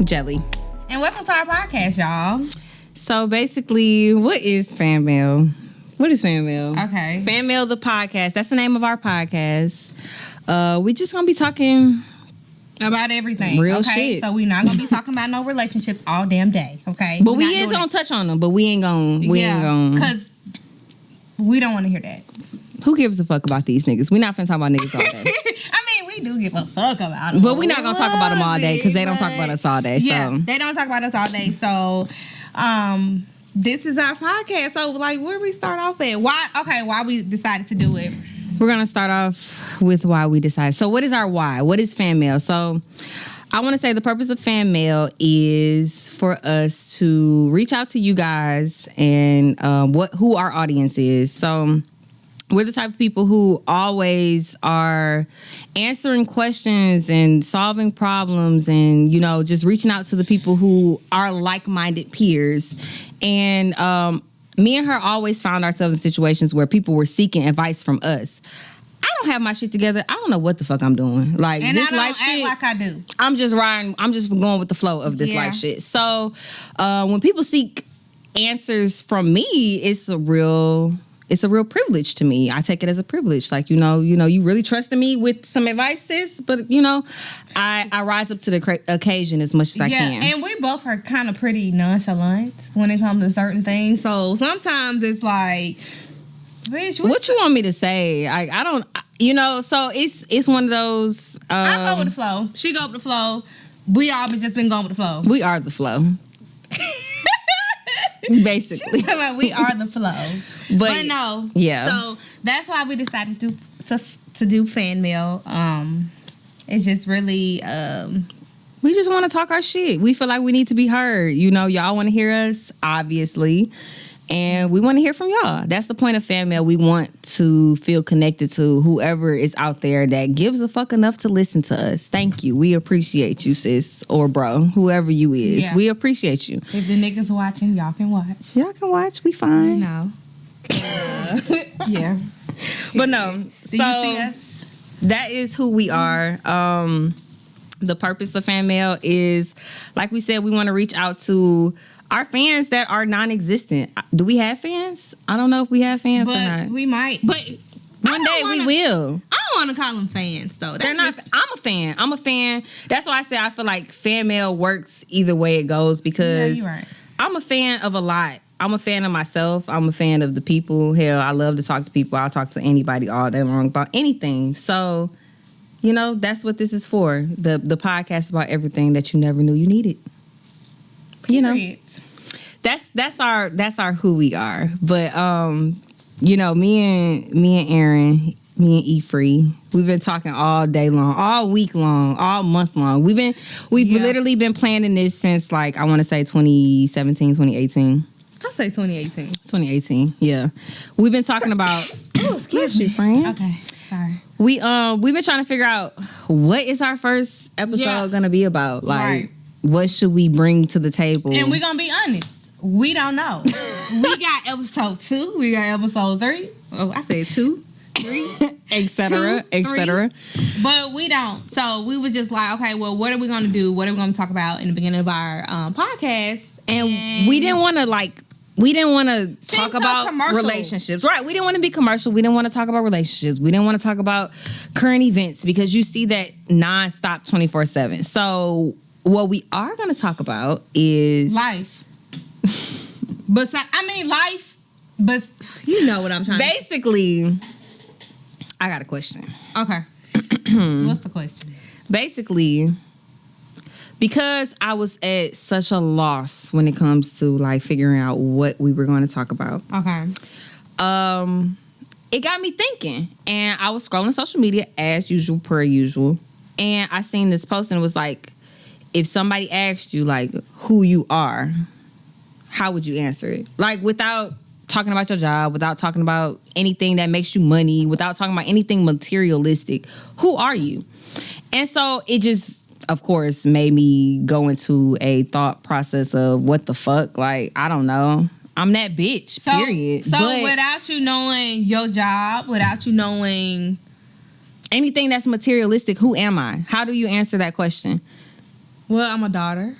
Jelly. And welcome to our podcast, y'all. So basically, what is Fanmail? What is Fanmail? Okay. Fanmail, the podcast. That's the name of our podcast. We just gonna be talking about everything. Real shit. So we not gonna be talking about no relationships all damn day. Okay. But we is gonna touch on them. But we ain't gonna. Because we don't want to hear that. Who gives a fuck about these niggas? We not finna talk about niggas all day. We do give a fuck about them. But we not gonna talk about them all day because they don't talk about us all day. Yeah, they don't talk about us all day. So, this is our podcast. So, like, where we start off at? Why we decided to do it? We're gonna start off with why we decided. So, what is our why? What is fan mail? So, I want to say the purpose of fan mail is for us to reach out to you guys and who our audience is. So, we're the type of people who always are answering questions and solving problems and, you know, just reaching out to the people who are like-minded peers. And me and her always found ourselves in situations where people were seeking advice from us. I don't have my shit together. I don't know what the fuck I'm doing. Like, and this I don't life act shit, like I do. I'm just riding. I'm just going with the flow of this life shit. So when people seek answers from me, it's a real privilege to me. I take it as a privilege. Like, you really trusted me with some advice, sis. But, I rise up to the occasion as much as I can. Yeah, and we both are kind of pretty nonchalant when it comes to certain things. So sometimes it's like, bitch, what you want me to say? I don't, so it's one of those. I go with the flow. She go with the flow. We all just been going with the flow. We are the flow. Basically. We are the flow. But no. Yeah. So that's why we decided to do fan mail. It's just really we just want to talk our shit. We feel like we need to be heard. Y'all want to hear us, obviously. And we want to hear from y'all. That's the point of fan mail. We want to feel connected to whoever is out there that gives a fuck enough to listen to us. Thank you. We appreciate you, sis or bro, whoever you is. Yeah. We appreciate you. If the niggas watching, y'all can watch. Y'all can watch. We fine. Yeah. But no. Do you see us? That is who we are. The purpose of fan mail is, like we said, we want to reach out to our fans that are non-existent. Do we have fans? I don't know if we have fans or not. We might. But one day we will. I don't want to call them fans, though. They're not. I'm a fan. That's why I say I feel like fan mail works either way it goes because you're right. I'm a fan of a lot. I'm a fan of myself. I'm a fan of the people. Hell, I love to talk to people. I'll talk to anybody all day long about anything. So, that's what this is for. The podcast about everything that you never knew you needed. Period. That's our who we are. But me and Aaron, me and E-Free, we've been talking all day long, all week long, all month long. We've literally been planning this since, like, I want to say 2017, 2018. I'll say 2018. 2018, yeah. We've been talking about excuse you, friend. Okay, sorry. We've been trying to figure out what is our first episode gonna be about. Like, what should we bring to the table? And we're gonna be honest. We don't know. We got episode 2. We got episode 3. Oh, I said 2, 3, etc. But we don't. So we was just like, okay, well, what are we going to do? What are we going to talk about in the beginning of our podcast? And we didn't want to talk about relationships. Right. We didn't want to be commercial. We didn't want to talk about relationships. We didn't want to talk about current events because you see that nonstop 24/7. So what we are going to talk about is life. But life, but you know what I'm trying basically, I got a question. Okay. What's the question? Basically, because I was at such a loss when it comes to like figuring out what we were going to talk about. Okay. It got me thinking, and I was scrolling social media as usual, per usual, and I seen this post and it was like, if somebody asked you like who you are, how would you answer it? Like, without talking about your job, without talking about anything that makes you money, without talking about anything materialistic, who are you? And so it just, of course, made me go into a thought process of what the fuck? Like, I don't know. I'm that bitch, period. So without you knowing your job, without you knowing anything that's materialistic, who am I? How do you answer that question? Well, I'm a daughter.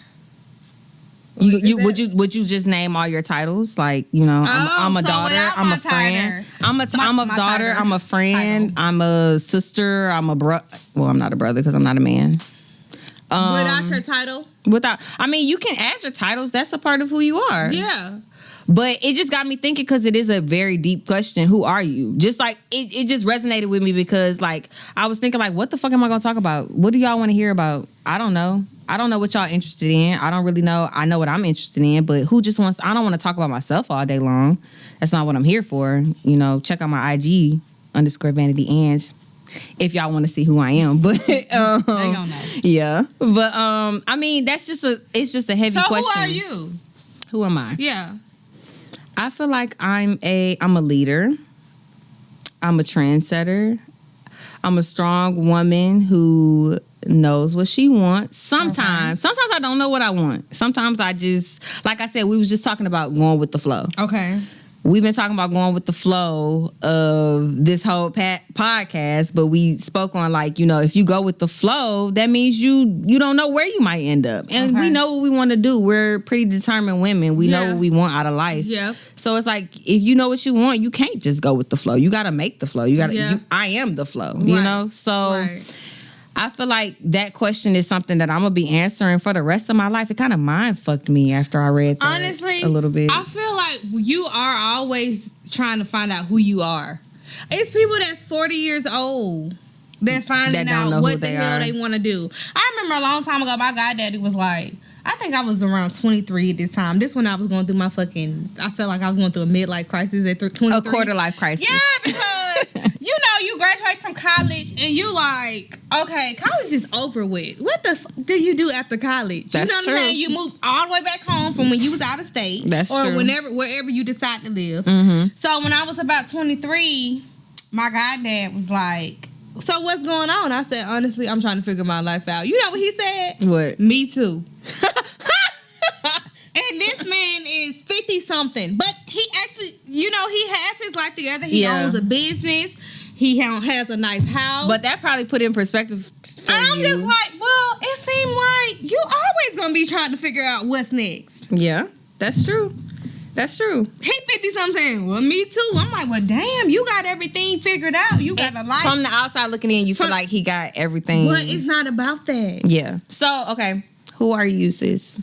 Would you just name all your titles? Like, you know, I'm a so daughter, I'm a friend. I'm a daughter, I'm a friend, I'm a sister, I'm a bro. Well, I'm not a brother because I'm not a man. Without your title? I mean, you can add your titles. That's a part of who you are. Yeah. But it just got me thinking because it is a very deep question. Who are you? Just like it just resonated with me because like I was thinking like, what the fuck am I gonna talk about? What do y'all want to hear about? I don't know. I don't know what y'all interested in. I don't really know. I know what I'm interested in, but who just wants? I don't want to talk about myself all day long. That's not what I'm here for. You know, check out my IG _VanityAnge if y'all want to see who I am. But they don't know. Yeah. But I mean, it's just a heavy question. So who are you? Who am I? Yeah. I feel like I'm a leader. I'm a trendsetter. I'm a strong woman who knows what she wants. Sometimes I don't know what I want. Sometimes I just, like I said, we was just talking about going with the flow. Okay. We've been talking about going with the flow of this whole podcast, but we spoke on like, you know, if you go with the flow, that means you don't know where you might end up. And we know what we want to do. We're pretty determined women. We know what we want out of life. Yeah. So it's like, if you know what you want, you can't just go with the flow. You got to make the flow. You got to, I am the flow, you know? So I feel like that question is something that I'm going to be answering for the rest of my life. It kind of mind fucked me after I read that. Honestly, a little bit. I feel like you are always trying to find out who you are. It's people that's 40 years old that finding out what the hell they want to do. I remember a long time ago, my goddaddy was like, I think I was around 23 at this time. This when I was going through my I felt like I was going through a midlife crisis at 23. A quarter life crisis. Yeah, because, you know, you graduate from college and you like, okay, college is over with. What the do you do after college? That's you know what I'm saying? You move all the way back home from when you was out of state. That's true. Wherever you decide to live. Mm-hmm. So when I was about 23, my goddad was like, so what's going on? I said, honestly, I'm trying to figure my life out. You know what he said? What? Me too. And this man is 50 something, but he actually, you know, he has his life together. He owns a business. He has a nice house. But that probably put in perspective for I'm you. just like, well, it seemed like you always gonna be trying to figure out what's next. Yeah, that's true. That's true. He 50 something. Well, me too. I'm like, well, damn, you got everything figured out. You got a life. From the outside looking in, you feel like he got everything. But it's not about that. Yeah. So, okay. Who are you, sis?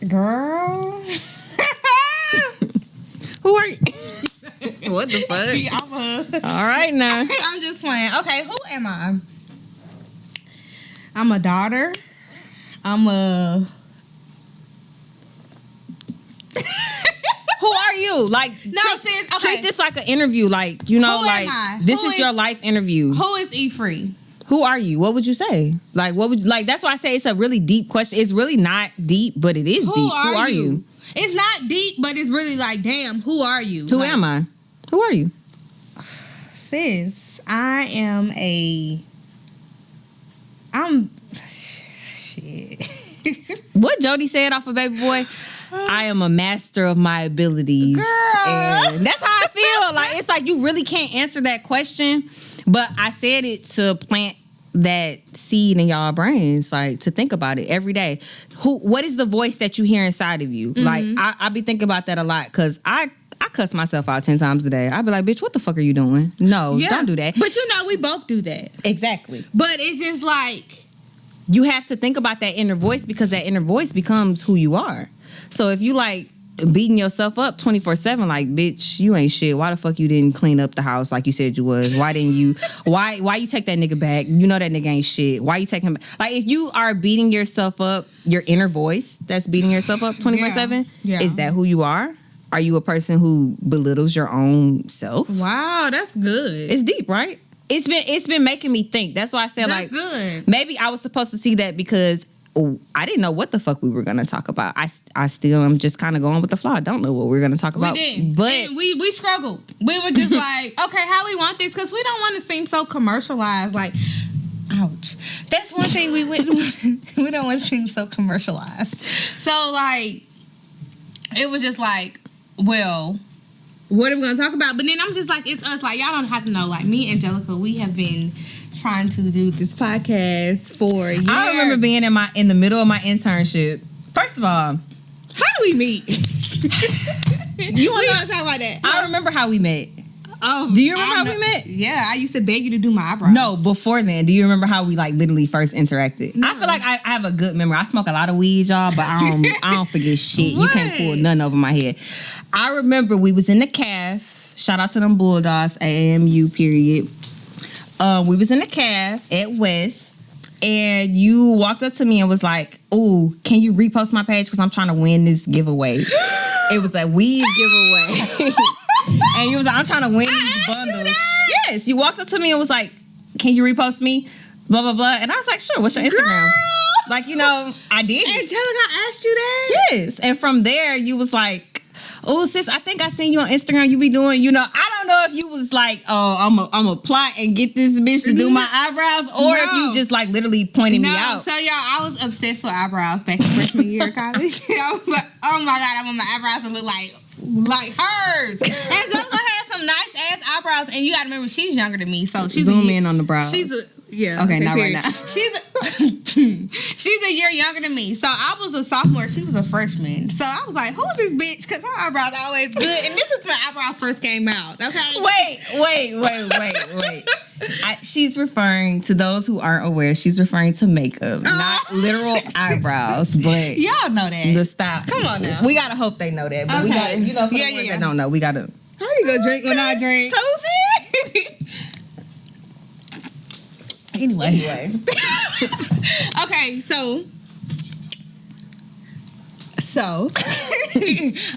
Girl. Who are you? What the fuck? All right, now. I'm just playing. Okay, who am I? I'm a daughter. Who are you? Like, treat this like an interview. Like, you know, this is your life interview. Who is E-Free? Who are you? What would you say? Like, that's why I say it's a really deep question. It's really not deep, but it is deep. Who are you? It's not deep, but it's really like, damn, who are you? Who am I? Who are you? Sis, I'm shit. What Jody said off of Baby Boy? I am a master of my abilities. Girl. And that's how I feel. Like, it's like you really can't answer that question. But I said it to plant that seed in y'all brains, like to think about it every day. What is the voice that you hear inside of you? Mm-hmm. Like, I be thinking about that a lot because I cuss myself out 10 times a day. I be like, bitch, what the fuck are you doing? No, don't do that. But you know, we both do that. Exactly. But it's just like, you have to think about that inner voice because that inner voice becomes who you are. So if you like beating yourself up 24/7, like, bitch, you ain't shit. Why the fuck you didn't clean up the house like you said you was? Why didn't you? Why you take that nigga back? You know that nigga ain't shit. Why you take him back? Like, if you are beating yourself up, your inner voice that's beating yourself up 24/7, is that who you are? Are you a person who belittles your own self? Wow, that's good. It's deep, right? It's been making me think. That's why I said, that's like, good. Maybe I was supposed to see that because I didn't know what the fuck we were going to talk about. I still am just kind of going with the flow. I don't know what we're going to talk about. We did. But and we struggled. We were just like, okay, how we want this? Because we don't want to seem so commercialized. Like, ouch. That's one thing we don't want to seem so commercialized. So, like, it was just like, well, what are we going to talk about? But then I'm just like, it's us. Like, y'all don't have to know. Like, me and Angelica, we have been trying to do this podcast for years. I remember being in the middle of my internship. First of all, did we meet? You want to talk about that? I remember how we met. Oh, do you remember how we met? Yeah, I used to beg you to do my eyebrows. No, before then. Do you remember how we like literally first interacted? No. I feel like I have a good memory. I smoke a lot of weed, y'all, but I don't forget shit. You can't pull none over my head. I remember we was in the calf. Shout out to them Bulldogs, AAMU period. We was in the calf at West, and you walked up to me and was like, "Oh, can you repost my page because I'm trying to win this giveaway?" It was a weed giveaway. And you was like, I'm trying to win these bundles. Yes, you walked up to me and was like, can you repost me? Blah, blah, blah. And I was like, sure, what's your Instagram? Girl. Like, you know, I did. Angelica asked you that? Yes. And from there, you was like, oh, sis, I think I seen you on Instagram. You be doing, you know, I don't know if you was like, oh, I'm a plot and get this bitch to do my eyebrows, or if you just like literally pointed me out. So y'all, I was obsessed with eyebrows back in freshman year of college. Oh my God, I want my eyebrows to look like hers. Angelica has some nice ass eyebrows, and you gotta remember she's younger than me, so she's zoom in on the brows. Okay, not period. right now. She's a year younger than me, so I was a sophomore. She was a freshman, so I was like, "Who's this bitch?" Because her eyebrows are always good, and this is when eyebrows first came out. Okay. Wait. She's referring to those who aren't aware. She's referring to makeup, not literal eyebrows. But y'all know that. The style. Come on now. We gotta hope they know that. But we gotta, you know, for the ones that don't know, we gotta. How you gonna drink when I drink? Toasty. Anyway. Okay, so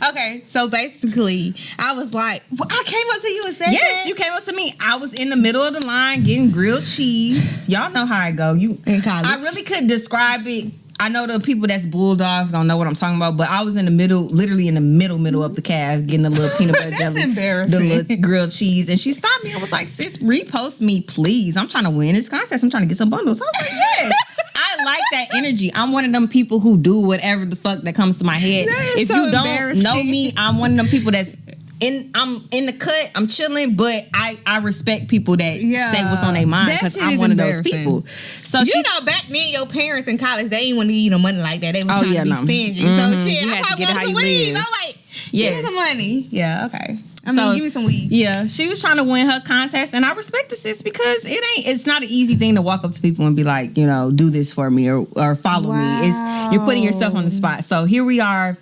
okay, so basically, I was like, I came up to you and said, yes, you came up to me. I was in the middle of the line getting grilled cheese. Y'all know how I go. You in college. I really couldn't describe it. I know the people that's Bulldogs gonna know what I'm talking about, but I was in the middle, literally in the middle of the calf, getting a little peanut butter jelly, embarrassing. the little grilled cheese, and she stopped me and was like, "Sis, repost me, please. I'm trying to win this contest. I'm trying to get some bundles." I was like, "Yes." I like that energy. I'm one of them people who do whatever the fuck that comes to my head. If so you don't know me, I'm one of them people that's I'm in the cut, I'm chilling, but I respect people that say what's on their mind, because I'm one of those people. So you know, back then your parents in college, they didn't want to give you no money like that. They was trying to be stingy. Mm-hmm. So shit, you I had to get want it how some you weed. live. I'm like, give me some money. Yeah, okay. I mean, give me some weed. Yeah, she was trying to win her contest, and I respect the sis, because it's not an easy thing to walk up to people and be like, you know, do this for me or follow me. You're putting yourself on the spot. So here we are.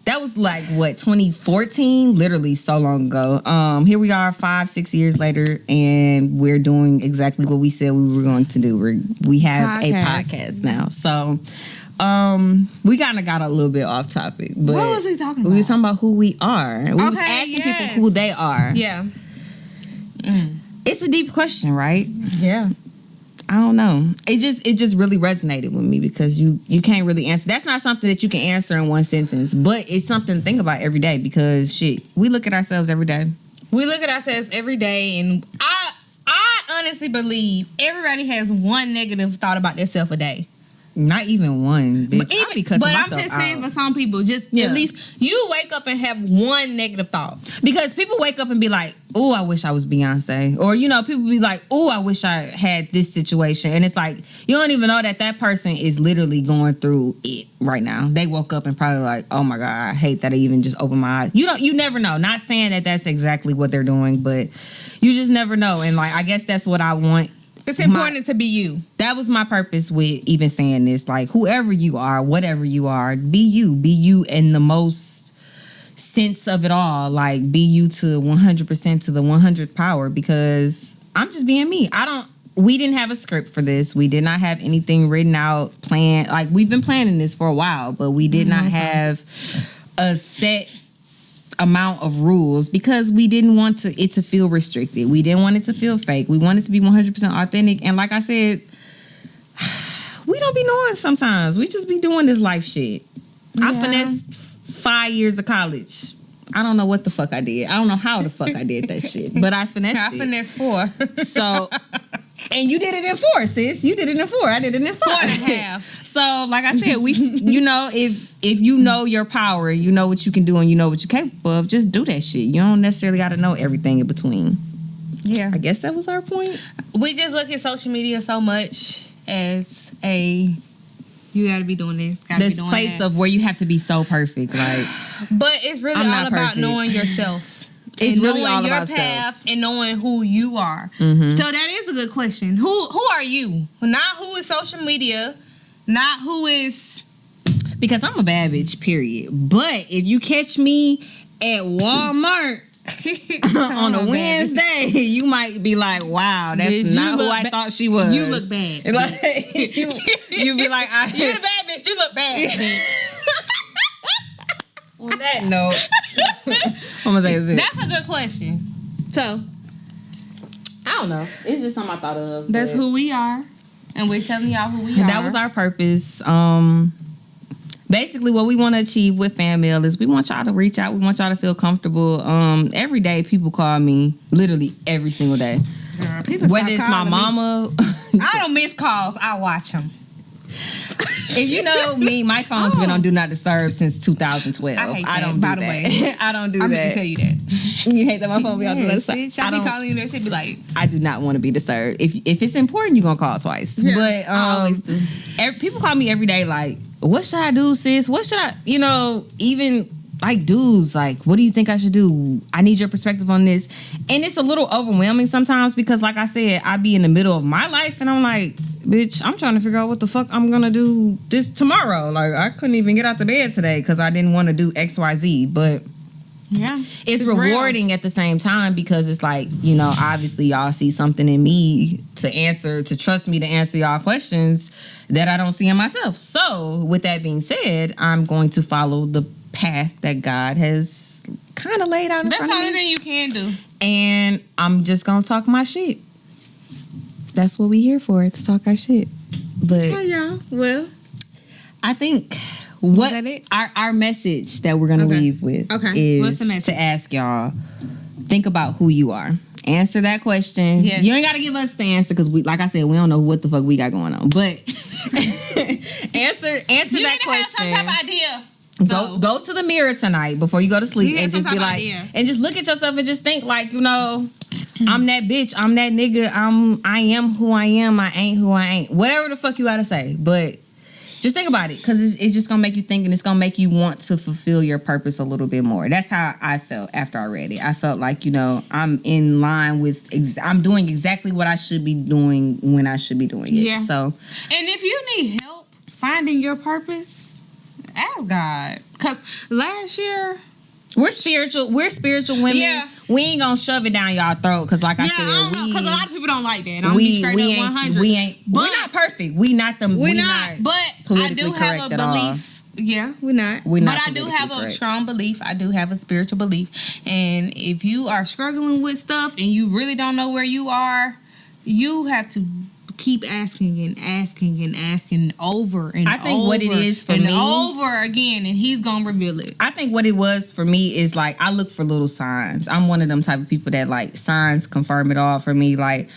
That was like, what, 2014? Literally so long ago. Here we are 5-6 years later, and we're doing exactly what we said we were going to do. We have a podcast now. So we kind of got a little bit off topic. But what was we talking about? We were talking about who we are. We was asking people who they are. Yeah. It's a deep question, right? Yeah. I don't know. It just really resonated with me, because you can't really answer. That's not something that you can answer in one sentence, but it's something to think about every day, because shit, we look at ourselves every day. We look at ourselves every day, and I honestly believe everybody has one negative thought about themselves a day. Not even one, bitch. But I'm just saying, for some people, just at least you wake up and have one negative thought. Because people wake up and be like, oh, I wish I was Beyonce. Or, you know, people be like, oh, I wish I had this situation. And it's like, you don't even know that person is literally going through it right now. They woke up and probably like, oh my God, I hate that I even just opened my eyes. You never know. Not saying that that's exactly what they're doing, but you just never know. And like, I guess that's what I want. It's important to be you. That was my purpose with even saying this. Like, whoever you are, whatever you are, be you. Be you in the most sense of it all. Like, be you to 100% to the 100th power, because I'm just being me. We didn't have a script for this. We did not have anything written out, planned. Like, we've been planning this for a while, but we did not have a set amount of rules, because we didn't want it to feel restricted. We didn't want it to feel fake. We wanted to be 100% authentic. And like I said, we don't be knowing sometimes. We just be doing this life shit. Yeah. I finessed 5 years of college. I don't know what the fuck I did. I don't know how the fuck I did that shit, but I finessed it. I finessed 4. So, and you did it in 4, sis. You did it in 4. I did it in 4.5. So, like I said, you know, if you know your power, you know what you can do, and you know what you're capable of, just do that shit. You don't necessarily got to know everything in between. Yeah. I guess that was our point. We just look at social media so much as a You gotta be doing this. This place of where you have to be so perfect, like. But it's really all about knowing yourself. It's really knowing all your about path self. and knowing who you are. Mm-hmm. So that is a good question. Who are you? Not who is social media. Not who is. Because I'm a bad bitch, period. But if you catch me at Walmart on a Wednesday, you might be like, wow, that's bitch, not who I thought she was. You look bad. Like, you be like, you're the bad bitch. You look bad, bitch. On that note, I'm gonna say this. That's a good question. So, I don't know. It's just something I thought of. That's who we are. And we're telling y'all who we are. That was our purpose. Basically, what we want to achieve with Fanmail is we want y'all to reach out. We want y'all to feel comfortable. Every day, people call me, literally every single day. Girl, whether it's my mama. I don't miss calls. I watch them. If you know me, my phone's been on Do Not Disturb since 2012. I hate that, I don't do by that. the way. I don't do I'm that. going to tell you that. You hate that my phone be on Do Not Disturb? Bitch, I be calling you that shit be like. I do not want to be disturbed. If it's important, you're going to call twice. Yeah, but I always do. People call me every day like, what should I do, sis? What should I, even like dudes, like, what do you think I should do? I need your perspective on this. And it's a little overwhelming sometimes because, like I said, I be in the middle of my life and I'm like, bitch, I'm trying to figure out what the fuck I'm gonna do this tomorrow. Like, I couldn't even get out the bed today because I didn't want to do XYZ. But yeah, it's rewarding real. At the same time because it's like, obviously y'all see something in me to trust me to answer y'all questions that I don't see in myself. So with that being said, I'm going to follow the path that God has kind of laid out in front of me. That's the only thing you can do. And I'm just gonna talk my shit. That's what we here for, to talk our shit. But hey, y'all. Well, I think our message that we're gonna leave with is what's the message? To ask y'all, think about who you are. Answer that question. Yes. You ain't gotta give us the answer because we, like I said, we don't know what the fuck we got going on. But answer you that need to question. Have some type of idea. Go to the mirror tonight before you go to sleep and just be like, and just look at yourself and just think like, I'm that bitch, I'm that nigga, I am who I am, I ain't who I ain't. Whatever the fuck you gotta say, but just think about it because it's just gonna make you think and it's gonna make you want to fulfill your purpose a little bit more. That's how I felt after I read it. I felt like, I'm in line with, I'm doing exactly what I should be doing when I should be doing it. Yeah. So, and if you need help finding your purpose, ask God. Because last year, we're spiritual women. Yeah. We ain't gonna shove it down y'all throat because, like I said, I don't know, because a lot of people don't like that. I'm be straight up 100. We're not perfect. We're not. But I do have a belief. Yeah, we're not. But I do have a strong belief. I do have a spiritual belief. And if you are struggling with stuff and you really don't know where you are, you have to keep asking and asking and asking over and over. I think what it is for me, over again, and he's gonna reveal it. I think what it was for me is like I look for little signs. I'm one of them type of people that like signs confirm it all for me. Like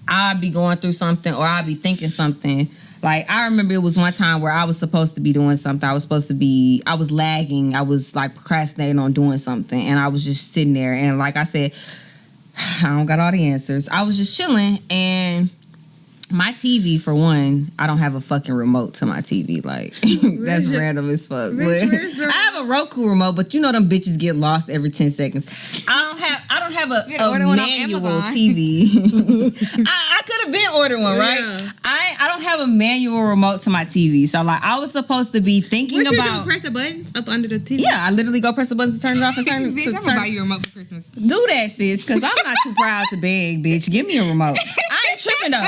I'll be going through something or I'll be thinking something. Like I remember it was one time where I was supposed to be doing something. I was lagging. I was like procrastinating on doing something, and I was just sitting there. And like I said, I don't got all the answers. I was just chilling and. My TV, for one, I don't have a fucking remote to my TV. Like, that's random as fuck. I have a Roku remote, but them bitches get lost every 10 seconds. I don't have a manual TV. I could have been ordering one, right? Yeah. I don't have a manual remote to my TV. So, like, I was supposed to be thinking about... What you do? Press the buttons up under the TV? Yeah, I literally go press the buttons to turn it off and turn it... Bitch, I'm gonna buy you a remote for Christmas. Do that, sis, because I'm not too proud to beg, bitch. Give me a remote. I ain't tripping, though.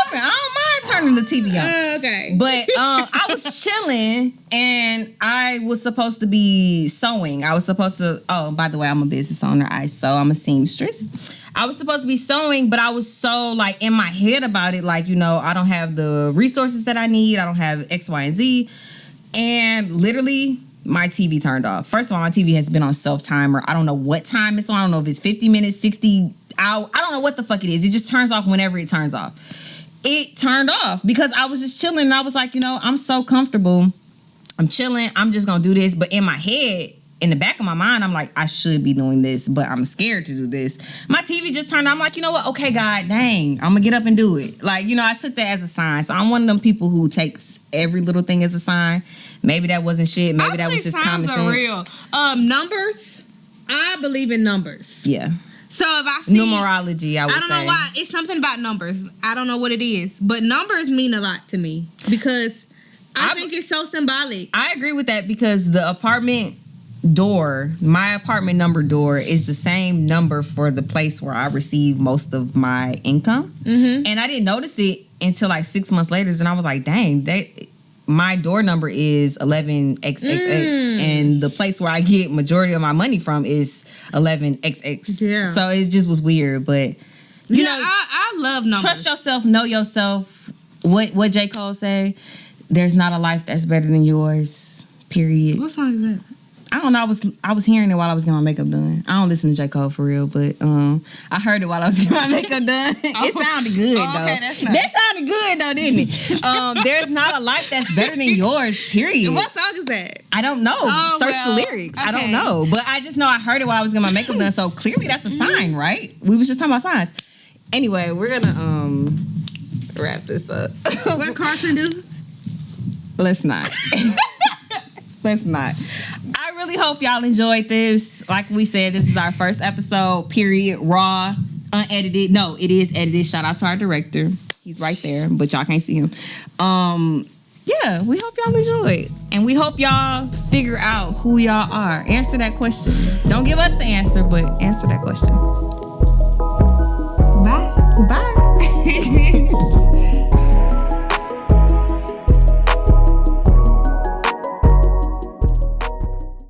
I don't mind turning the TV on. Okay. But I was chilling and I was supposed to be sewing. I was supposed to, by the way, I'm a business owner. I sew. I'm a seamstress. I was supposed to be sewing, but I was so like in my head about it. Like, I don't have the resources that I need. I don't have X, Y, and Z. And literally my TV turned off. First of all, my TV has been on self-timer. I don't know what time it's on. I don't know if it's 50 minutes, 60 hours. I don't know what the fuck it is. It just turns off whenever it turns off. It turned off because I was just chilling and I was like, I'm so comfortable. I'm chilling. I'm just going to do this. But in my head, in the back of my mind, I'm like, I should be doing this, but I'm scared to do this. My TV just turned on. I'm like, you know what? Okay, God, dang, I'm gonna get up and do it. Like, I took that as a sign. So I'm one of them people who takes every little thing as a sign. Maybe that wasn't shit. Maybe that was just common sense. Real. Numbers. I believe in numbers. Yeah. So if I see numerology, I don't know why. It's something about numbers. I don't know what it is, but numbers mean a lot to me because I think it's so symbolic. I agree with that because the apartment door, my apartment number door, is the same number for the place where I receive most of my income. Mm-hmm. And I didn't notice it until like 6 months later, and I was like, dang, my door number is 11XXX, and the place where I get majority of my money from is 11XX. Yeah. So it just was weird, but you know, I love numbers. Trust yourself, know yourself. What J. Cole say? There's not a life that's better than yours. Period. What song is that? I don't know. I was hearing it while I was getting my makeup done. I don't listen to J. Cole for real, but I heard it while I was getting my makeup done. It sounded good though. Okay, that's nice. That sounded good though, didn't it? There's not a life that's better than yours. Period. What song is that? I don't know. Search the lyrics. Okay. I don't know, but I just know I heard it while I was getting my makeup done. So clearly that's a sign, right? We was just talking about signs. Anyway, we're gonna wrap this up. What Carson do? Let's not. Let's not. I really hope y'all enjoyed this. Like we said, this is our first episode, period, raw, unedited. No, it is edited. Shout out to our director. He's right there, but y'all can't see him. Yeah, we hope y'all enjoyed. And we hope y'all figure out who y'all are. Answer that question. Don't give us the answer, but answer that question. Bye. Bye.